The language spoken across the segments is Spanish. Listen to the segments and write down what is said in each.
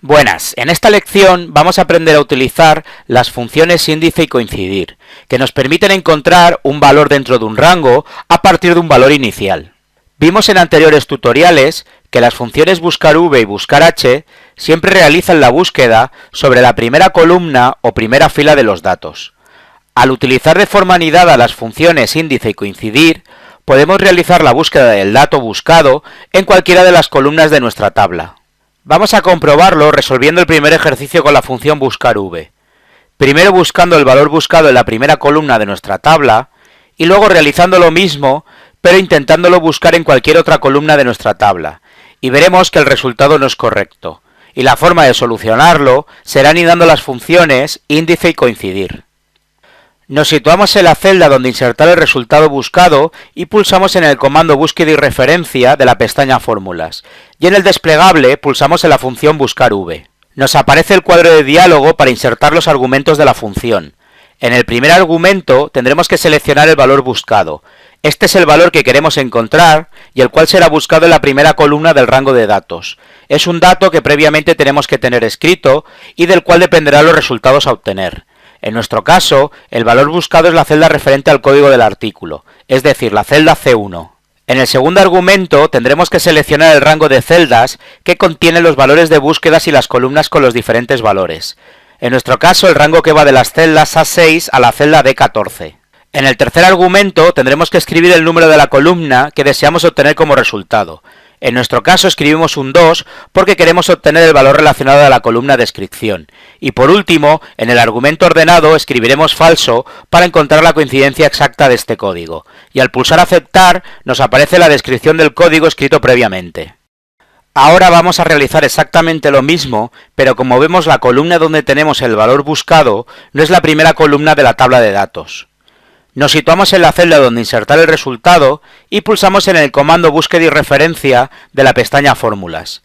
Buenas, en esta lección vamos a aprender a utilizar las funciones índice y coincidir, que nos permiten encontrar un valor dentro de un rango a partir de un valor inicial. Vimos en anteriores tutoriales que las funciones buscar v y buscar h siempre realizan la búsqueda sobre la primera columna o primera fila de los datos. Al utilizar de forma anidada las funciones índice y coincidir, podemos realizar la búsqueda del dato buscado en cualquiera de las columnas de nuestra tabla. Vamos a comprobarlo resolviendo el primer ejercicio con la función buscar v. Primero buscando el valor buscado en la primera columna de nuestra tabla, y luego realizando lo mismo, pero intentándolo buscar en cualquier otra columna de nuestra tabla, y veremos que el resultado no es correcto, y la forma de solucionarlo será anidando las funciones índice y coincidir. Nos situamos en la celda donde insertar el resultado buscado y pulsamos en el comando búsqueda y referencia de la pestaña fórmulas, y en el desplegable pulsamos en la función buscar v. Nos aparece el cuadro de diálogo para insertar los argumentos de la función. En el primer argumento tendremos que seleccionar el valor buscado. Este es el valor que queremos encontrar y el cual será buscado en la primera columna del rango de datos. Es un dato que previamente tenemos que tener escrito y del cual dependerán los resultados a obtener. En nuestro caso, el valor buscado es la celda referente al código del artículo, es decir, la celda C1. En el segundo argumento tendremos que seleccionar el rango de celdas que contiene los valores de búsquedas y las columnas con los diferentes valores. En nuestro caso, el rango que va de las celdas A6 a la celda D14. En el tercer argumento tendremos que escribir el número de la columna que deseamos obtener como resultado. En nuestro caso escribimos un 2 porque queremos obtener el valor relacionado a la columna descripción. Y por último, en el argumento ordenado escribiremos falso para encontrar la coincidencia exacta de este código. Y al pulsar aceptar nos aparece la descripción del código escrito previamente. Ahora vamos a realizar exactamente lo mismo, pero como vemos la columna donde tenemos el valor buscado no es la primera columna de la tabla de datos. Nos situamos en la celda donde insertar el resultado y pulsamos en el comando búsqueda y referencia de la pestaña fórmulas.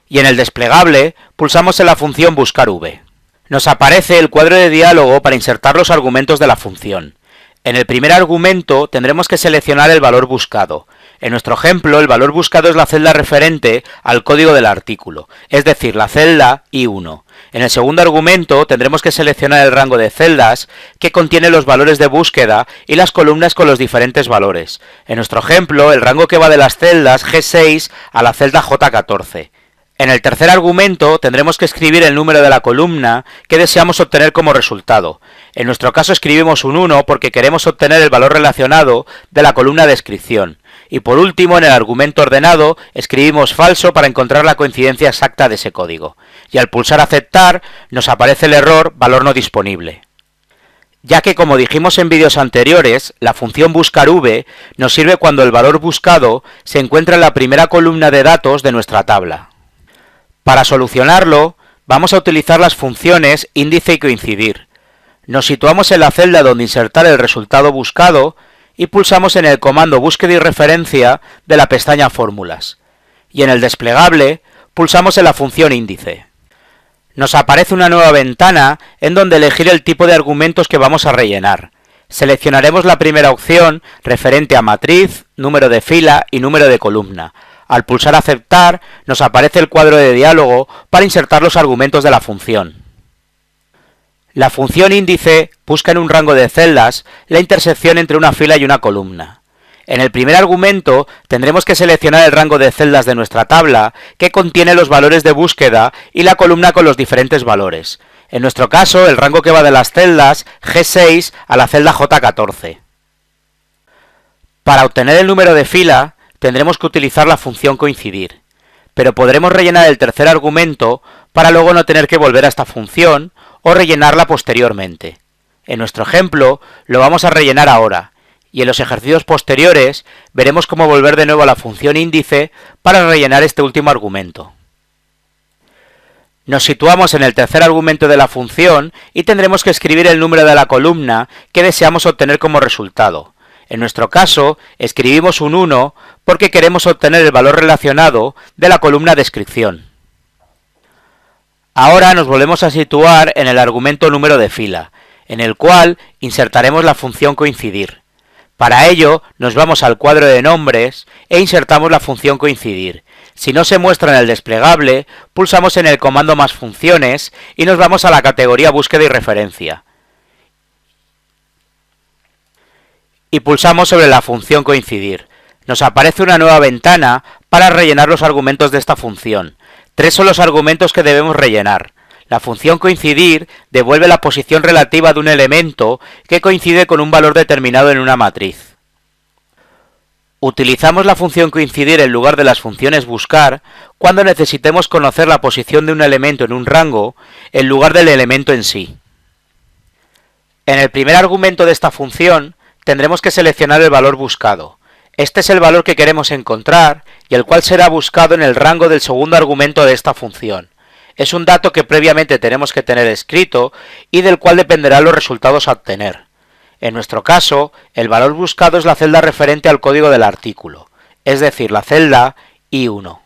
Y en el desplegable pulsamos en la función buscar v. Nos aparece el cuadro de diálogo para insertar los argumentos de la función. En el primer argumento tendremos que seleccionar el valor buscado. En nuestro ejemplo, el valor buscado es la celda referente al código del artículo, es decir, la celda I1. En el segundo argumento tendremos que seleccionar el rango de celdas que contiene los valores de búsqueda y las columnas con los diferentes valores. En nuestro ejemplo, el rango que va de las celdas G6 a la celda J14. En el tercer argumento tendremos que escribir el número de la columna que deseamos obtener como resultado. En nuestro caso escribimos un 1 porque queremos obtener el valor relacionado de la columna descripción. Y por último, en el argumento ordenado, escribimos falso para encontrar la coincidencia exacta de ese código. Y al pulsar aceptar, nos aparece el error valor no disponible. Ya que, como dijimos en vídeos anteriores, la función buscar v nos sirve cuando el valor buscado se encuentra en la primera columna de datos de nuestra tabla. Para solucionarlo, vamos a utilizar las funciones índice y coincidir. Nos situamos en la celda donde insertar el resultado buscado y pulsamos en el comando búsqueda y referencia de la pestaña fórmulas. Y en el desplegable, pulsamos en la función índice. Nos aparece una nueva ventana en donde elegir el tipo de argumentos que vamos a rellenar. Seleccionaremos la primera opción referente a matriz, número de fila y número de columna. Al pulsar aceptar, nos aparece el cuadro de diálogo para insertar los argumentos de la función. La función índice busca en un rango de celdas la intersección entre una fila y una columna. En el primer argumento tendremos que seleccionar el rango de celdas de nuestra tabla que contiene los valores de búsqueda y la columna con los diferentes valores. En nuestro caso, el rango que va de las celdas G6 a la celda J14. Para obtener el número de fila, tendremos que utilizar la función coincidir, pero podremos rellenar el tercer argumento para luego no tener que volver a esta función o rellenarla posteriormente. En nuestro ejemplo, lo vamos a rellenar ahora, y en los ejercicios posteriores veremos cómo volver de nuevo a la función índice para rellenar este último argumento. Nos situamos en el tercer argumento de la función y tendremos que escribir el número de la columna que deseamos obtener como resultado. En nuestro caso, escribimos un 1 porque queremos obtener el valor relacionado de la columna descripción. Ahora nos volvemos a situar en el argumento número de fila, en el cual insertaremos la función coincidir. Para ello, nos vamos al cuadro de nombres e insertamos la función coincidir. Si no se muestra en el desplegable, pulsamos en el comando más funciones y nos vamos a la categoría búsqueda y referencia. Y pulsamos sobre la función coincidir. Nos aparece una nueva ventana para rellenar los argumentos de esta función. 3 son los argumentos que debemos rellenar. La función coincidir devuelve la posición relativa de un elemento que coincide con un valor determinado en una matriz. Utilizamos la función coincidir en lugar de las funciones buscar cuando necesitemos conocer la posición de un elemento en un rango en lugar del elemento en sí. En el primer argumento de esta función tendremos que seleccionar el valor buscado. Este es el valor que queremos encontrar y el cual será buscado en el rango del segundo argumento de esta función. Es un dato que previamente tenemos que tener escrito y del cual dependerán los resultados a obtener. En nuestro caso, el valor buscado es la celda referente al código del artículo, es decir, la celda I1.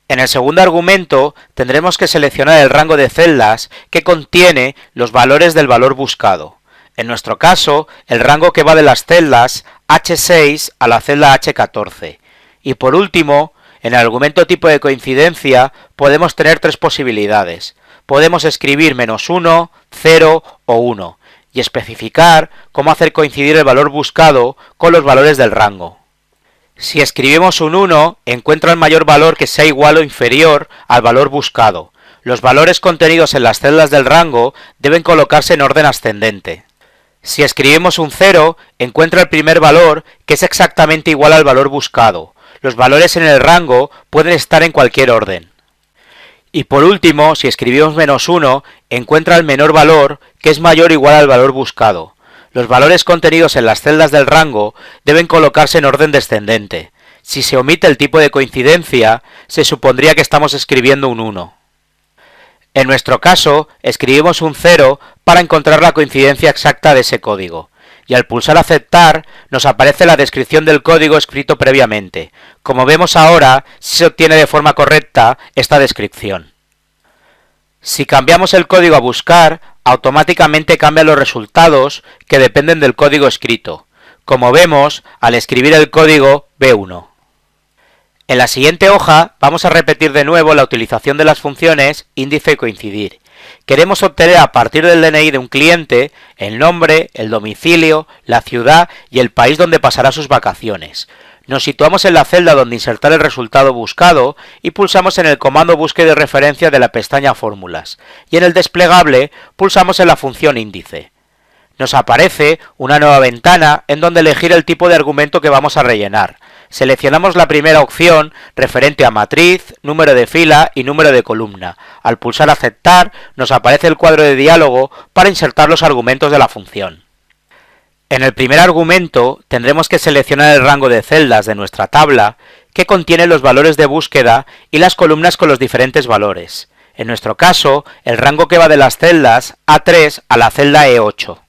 En el segundo argumento tendremos que seleccionar el rango de celdas que contiene los valores del valor buscado. En nuestro caso, el rango que va de las celdas H6 a la celda H14. Y por último, en el argumento tipo de coincidencia podemos tener 3 posibilidades. Podemos escribir -1, 0 o 1 y especificar cómo hacer coincidir el valor buscado con los valores del rango. Si escribimos un 1, encuentra el mayor valor que sea igual o inferior al valor buscado. Los valores contenidos en las celdas del rango deben colocarse en orden ascendente. Si escribimos un 0, encuentra el primer valor que es exactamente igual al valor buscado. Los valores en el rango pueden estar en cualquier orden. Y por último, si escribimos -1, encuentra el menor valor que es mayor o igual al valor buscado. Los valores contenidos en las celdas del rango deben colocarse en orden descendente. Si se omite el tipo de coincidencia, se supondría que estamos escribiendo un 1. En nuestro caso, escribimos un 0 para encontrar la coincidencia exacta de ese código, y al pulsar aceptar nos aparece la descripción del código escrito previamente. Como vemos ahora, sí se obtiene de forma correcta esta descripción. Si cambiamos el código a buscar, automáticamente cambian los resultados que dependen del código escrito, como vemos al escribir el código B1. En la siguiente hoja vamos a repetir de nuevo la utilización de las funciones índice y coincidir. Queremos obtener a partir del DNI de un cliente el nombre, el domicilio, la ciudad y el país donde pasará sus vacaciones. Nos situamos en la celda donde insertar el resultado buscado y pulsamos en el comando búsqueda y referencia de la pestaña Fórmulas, y en el desplegable pulsamos en la función índice. Nos aparece una nueva ventana en donde elegir el tipo de argumento que vamos a rellenar. Seleccionamos la primera opción referente a matriz, número de fila y número de columna. Al pulsar aceptar nos aparece el cuadro de diálogo para insertar los argumentos de la función. En el primer argumento tendremos que seleccionar el rango de celdas de nuestra tabla que contiene los valores de búsqueda y las columnas con los diferentes valores. En nuestro caso, el rango que va de las celdas A3 a la celda E8.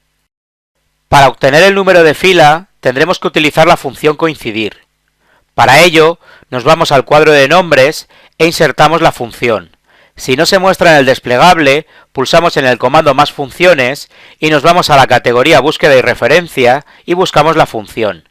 Para obtener el número de fila tendremos que utilizar la función coincidir. Para ello, nos vamos al cuadro de nombres e insertamos la función. Si no se muestra en el desplegable, pulsamos en el comando más funciones y nos vamos a la categoría búsqueda y referencia y buscamos la función.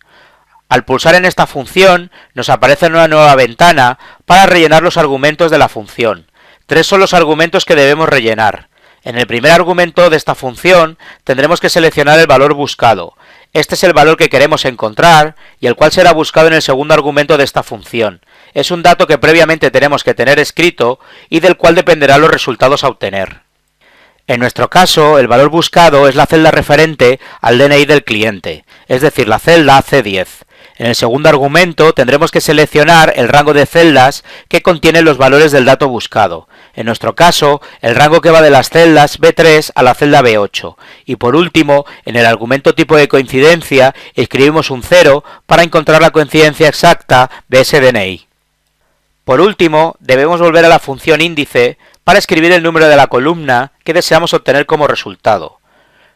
Al pulsar en esta función, nos aparece una nueva ventana para rellenar los argumentos de la función. 3 son los argumentos que debemos rellenar. En el primer argumento de esta función tendremos que seleccionar el valor buscado. Este es el valor que queremos encontrar y el cual será buscado en el segundo argumento de esta función. Es un dato que previamente tenemos que tener escrito y del cual dependerán los resultados a obtener. En nuestro caso, el valor buscado es la celda referente al DNI del cliente, es decir, la celda C10. En el segundo argumento tendremos que seleccionar el rango de celdas que contienen los valores del dato buscado. En nuestro caso, el rango que va de las celdas B3 a la celda B8. Y por último, en el argumento tipo de coincidencia, escribimos un 0 para encontrar la coincidencia exacta de ese DNI. Por último, debemos volver a la función índice para escribir el número de la columna que deseamos obtener como resultado.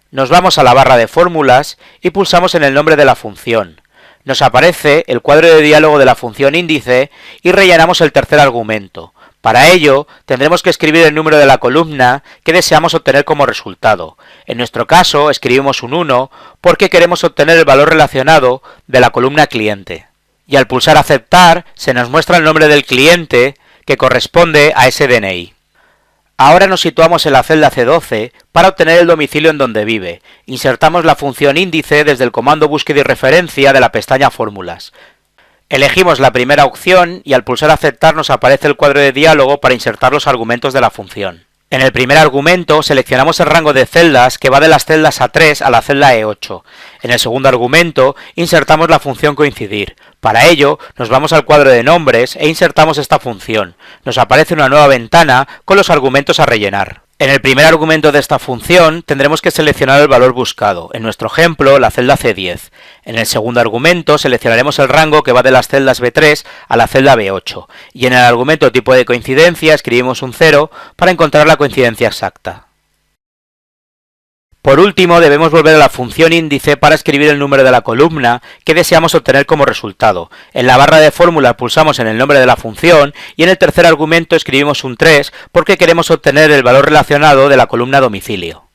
Nos vamos a la barra de fórmulas y pulsamos en el nombre de la función. Nos aparece el cuadro de diálogo de la función índice y rellenamos el tercer argumento. Para ello, tendremos que escribir el número de la columna que deseamos obtener como resultado. En nuestro caso, escribimos un 1 porque queremos obtener el valor relacionado de la columna cliente. y al pulsar aceptar se nos muestra el nombre del cliente que corresponde a ese DNI. Ahora nos situamos en la celda C12 para obtener el domicilio en donde vive. Insertamos la función índice desde el comando búsqueda y referencia de la pestaña Fórmulas. Elegimos la primera opción y al pulsar aceptar nos aparece el cuadro de diálogo para insertar los argumentos de la función. En el primer argumento seleccionamos el rango de celdas que va de las celdas A3 a la celda E8. En el segundo argumento insertamos la función coincidir. Para ello nos vamos al cuadro de nombres e insertamos esta función. Nos aparece una nueva ventana con los argumentos a rellenar. En el primer argumento de esta función tendremos que seleccionar el valor buscado, en nuestro ejemplo la celda C10. En el segundo argumento seleccionaremos el rango que va de las celdas B3 a la celda B8, y en el argumento tipo de coincidencia escribimos un 0 para encontrar la coincidencia exacta. Por último, debemos volver a la función índice para escribir el número de la columna que deseamos obtener como resultado. En la barra de fórmula pulsamos en el nombre de la función y en el tercer argumento escribimos un 3 porque queremos obtener el valor relacionado de la columna domicilio.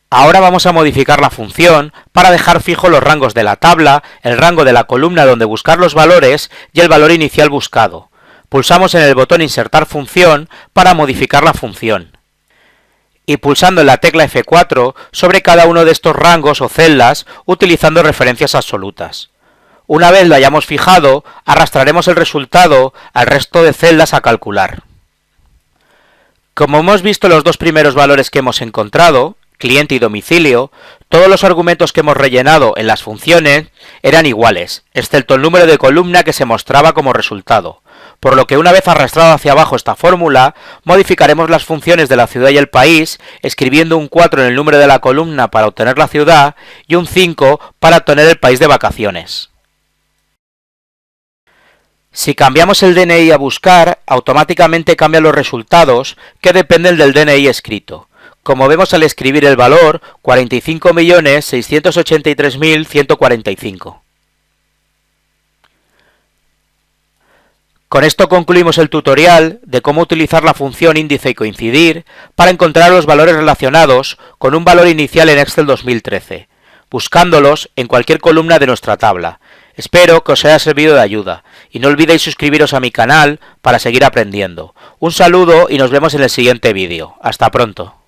Ahora vamos a modificar la función para dejar fijos los rangos de la tabla, el rango de la columna donde buscar los valores y el valor inicial buscado. Pulsamos en el botón Insertar función para modificar la función. Y pulsando en la tecla F4 sobre cada uno de estos rangos o celdas utilizando referencias absolutas. Una vez lo hayamos fijado, arrastraremos el resultado al resto de celdas a calcular. Como hemos visto los dos primeros valores que hemos encontrado, cliente y domicilio, todos los argumentos que hemos rellenado en las funciones eran iguales, excepto el número de columna que se mostraba como resultado, por lo que una vez arrastrado hacia abajo esta fórmula, modificaremos las funciones de la ciudad y el país, escribiendo un 4 en el número de la columna para obtener la ciudad y un 5 para obtener el país de vacaciones. Si cambiamos el DNI a buscar, automáticamente cambian los resultados que dependen del DNI escrito. Como vemos al escribir el valor 45.683.145. Con esto concluimos el tutorial de cómo utilizar la función índice y coincidir para encontrar los valores relacionados con un valor inicial en Excel 2013, buscándolos en cualquier columna de nuestra tabla. Espero que os haya servido de ayuda y no olvidéis suscribiros a mi canal para seguir aprendiendo. Un saludo y nos vemos en el siguiente vídeo. Hasta pronto.